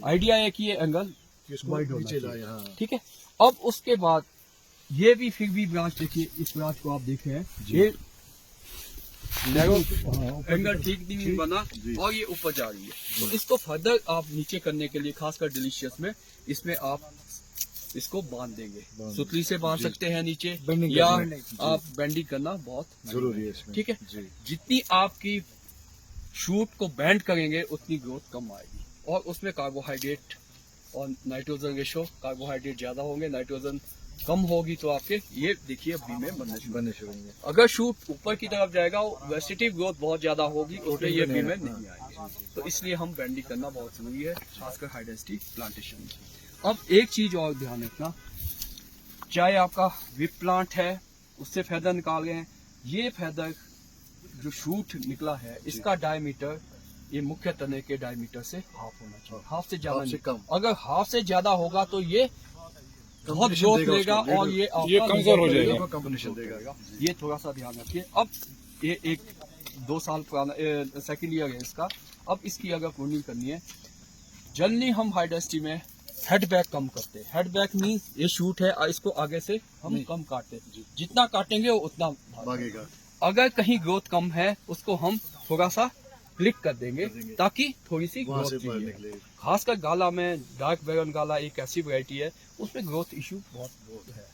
Idea है कि ये एंगल इसको वाइड होना नीचे चाहिए। लाए, हाँ। ठीक है। अब उसके बाद ये भी फिर भी ब्रांच देखिए, इस ब्रांच को आप देख रहे हैं, ये नैरो एंगल ठीक नहीं बना और ये ऊपर जा रही है। तो इसको फर्दर आप नीचे करने के लिए खासकर डिलीशियस में इसमें आप इसको बांध देंगे, सुतली से बांध सकते हैं नीचे, या आप बेंडिंग करना बहुत जरूरी है इसमें। ठीक है। जी। जितनी आपकी शूट को बैंड करेंगे उतनी ग्रोथ कम आएगी, और उसमें कार्बोहाइड्रेट और नाइट्रोजन रेशो, कार्बोहाइड्रेट ज्यादा होंगे, नाइट्रोजन कम होगी, तो आपके ये देखिए बी में बनने शुरू होंगे। अगर शूट ऊपर की तरफ जाएगा, वेजिटेटिव ग्रोथ बहुत ज्यादा होगी, उसमें ये बी में नहीं आएंगे। तो इसलिए हम बेंडिंग करना बहुत जरूरी है, खासकर हाई डेंसिटी प्लांटेशन में। अब एक चीज और ध्यान रखना, चाहे आपका विप प्लांट है, उससे फेदर निकाल गए हैं, ये फेदर जो शूट निकला है इसका डायमीटर ये मुख्य तने के डायमीटर से हाफ होना चाहिए, हाफ से ज्यादा नहीं। कम। अगर हाफ से ज्यादा होगा तो ये बहुत ग्रोथ लेगा और ये कमजोर हो जाएगा, कॉम्बिनेशन देगा। ये थोड़ा सा ध्यान रखिए। अब ये 1-2 साल पुराना सेकेंड ईयर है इसका। अब इसकी अगर प्रूनिंग करनी है, जनरली हम हाई डेंसिटी में हेड बैक कम करते हैं। हेड बैक मीन्स ये शूट है, इसको आगे से हम कम काटते हैं, जितना काटेंगे वो उतना भागेगा। अगर कहीं ग्रोथ कम है उसको हम थोड़ा सा क्लिक कर देंगे ताकि थोड़ी सी वहाँ से ग्रोथ बाहर चाहिए। निकले। खासकर गाला में, डार्क बैरन गाला एक ऐसी वैरायटी है उसमें ग्रोथ इशू बहुत है,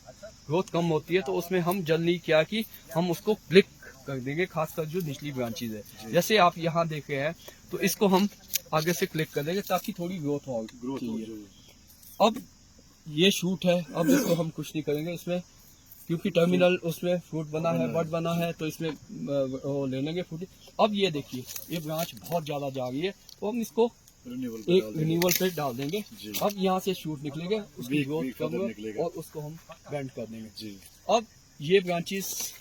ग्रोथ कम होती है, तो उसमें हम जल्दी क्या कि हम उसको क्लिक कर देंगे, खासकर जो निचली ब्रांचेज है। जैसे आप यहाँ देख रहे हैं, तो इसको हम आगे से क्लिक कर देंगे ताकि थोड़ी ग्रोथ हो चाहिए। अब ये शूट है, अब इसको हम कुछ नहीं करेंगे इसमें, क्योंकि टर्मिनल उसमें फ्रूट बना है, बड बना है, तो इसमें वो ले लेंगे फ्रूट। अब ये देखिए ये ब्रांच बहुत ज्यादा जा रही है, तो हम इसको एक रिन्यूअल पे डाल देंगे। अब यहाँ से शूट निकलेंगे, उसकी ग्रोथ कम होगा और उसको हम बेंड कर देंगे। अब ये ब्रांचेस,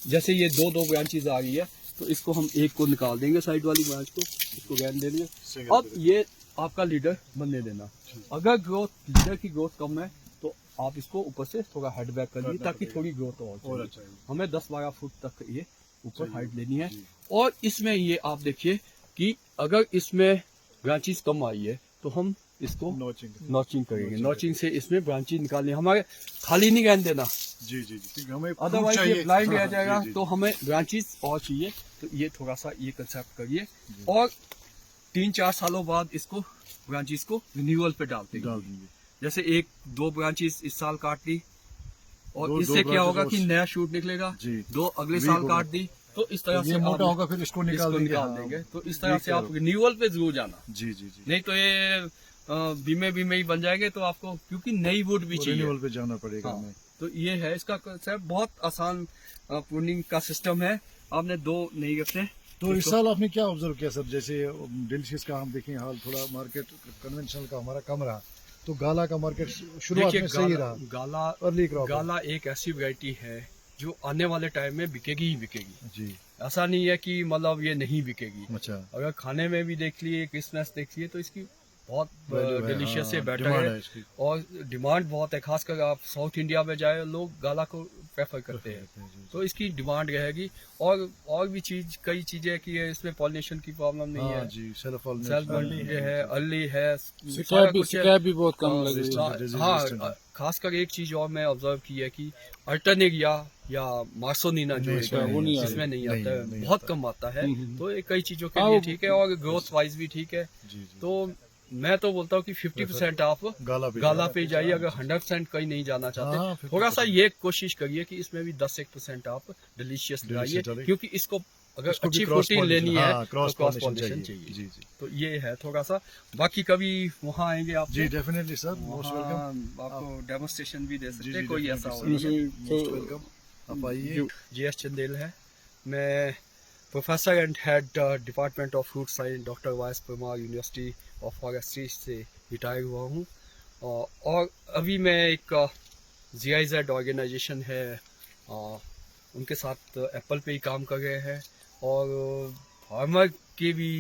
जैसे ये दो ब्रांचेस आ रही है, तो इसको हम एक को निकाल देंगे, साइड वाली ब्रांच को, इसको गैन दे देंगे। अब ये आपका लीडर बनने देना। अगर लीडर की ग्रोथ कम है तो आप इसको ऊपर से थोड़ा हेड बैक कर लीजिए ताकि थोड़ी ग्रोथ और चाहिए। हमें 10-12 फुट तक ये ऊपर हाइट लेनी है। और इसमें ये आप देखिए कि अगर इसमें ब्रांचेस कम आई है तो हम इसको नॉचिंग करेंगे। नॉचिंग से इसमें ब्रांचेस निकालनी, हमारे खाली नहीं रहने देना। जी। हमें अदरवाइज ये ब्लाइंड रह जाएगा। तो हमें ब्रांचेस और चाहिए, तो ये थोड़ा सा ये कंसेप्ट करिए। और 3-4 सालों बाद इसको ब्रांचेस को रिन्यूअल पे डालते हैं। जैसे 1-2 ब्रांचेस इस साल काट दी, और इससे क्या होगा कि नया शूट निकलेगा। 2 अगले साल काट दी, तो इस तरह से मोटा होगा, फिर इसको निकाल देंगे। तो इस तरह से आप रिन्यूअल पे जरूर जाना। जी। नहीं तो ये बीमे ही बन जाएंगे, तो आपको क्योंकि नई वुड भी चाहिए, रिन्यूअल पे जाना पड़ेगा। हाँ। तो ये है इसका कंसेप्ट, बहुत आसान प्रूनिंग का सिस्टम है। आपने 2 नहीं रखते। तो इस साल आपने क्या ऑब्जर्व किया सर? जैसे डिलीशियस का हम देखें हाल, थोड़ा मार्केट कन्वेंशनल का हमारा कम रहा, तो गाला का मार्केट शुरुआत में सही रहा। गाला एक ऐसी वैरायटी है जो आने वाले टाइम में बिकेगी ही बिकेगी जी। ऐसा नहीं है कि मतलब ये नहीं बिकेगी। अच्छा। अगर खाने में भी देख लिए, क्रिस्मस देख लिए, तो इसकी बहुत डिलीशियस से बेटर है और डिमांड बहुत है। खासकर आप साउथ इंडिया में जाए, लोग गाला को प्रेफर करते हैं, तो इसकी डिमांड रहेगी। और भी कई चीजें कि इसमें पॉलिनेशन की प्रॉब्लम नहीं है जी। सेल्फ है, अर्ली है, स्कैब भी बहुत कम लग रही है। हाँ, खासकर एक चीज और मैं ऑब्जर्व की है कि अल्टरनेरिया या मार्सोनिना जो इसमें नहीं आता है, बहुत कम आता है। तो ये कई चीजों के लिए ठीक है और ग्रोथ वाइज भी ठीक है। तो मैं तो बोलता हूँ कि 50% आप गाला पे जाइए। अगर 100% कहीं नहीं जाना चाहते, थोड़ा सा ये कोशिश करिए कि इसमें भी 10-1% आप डिलीशियस डालिए, क्योंकि इसको अगर अच्छी प्रोटीन लेनी है तो क्रॉस पॉलिनेशन चाहिए। तो ये है थोड़ा सा। बाकी कभी वहाँ आएंगे आप? जी डेफिनेटली सर, मोस्ट वेलकम। आपको डेमोन्स्ट्रेशन भी दे सकते हैं, कोई ऐसा हो। मोस्ट वेलकम, आप आइए। GS चंदेल है, मैं professor and head department of fruit science doctor vice Parmar university of forestry से रिटायर हुआ हूँ। और अभी मैं एक GIZ ऑर्गेनाइजेशन है, उनके साथ एप्पल पे ही काम कर रहे हैं और फार्मर के भी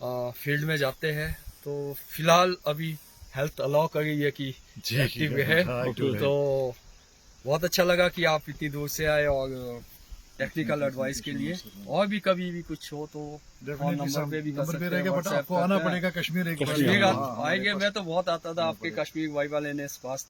फील्ड में जाते हैं। तो फिलहाल अभी हेल्थ अलाउ कर रही है कि एक्टिव है। तो बहुत अच्छा लगा कि आप इतनी दूर से आए और टेक्निकल एडवाइस के लिए। और भी कभी भी कुछ हो तो फोन नंबर पे भी कर सकते हैं, रहेगा, बट WhatsApp आपको आना करते हैं। पड़ेगा कश्मीर एक बार। कश्मीर हाँ, आएंगे, मैं तो बहुत आता था आपके कश्मीर वाइवा लेने इस पास।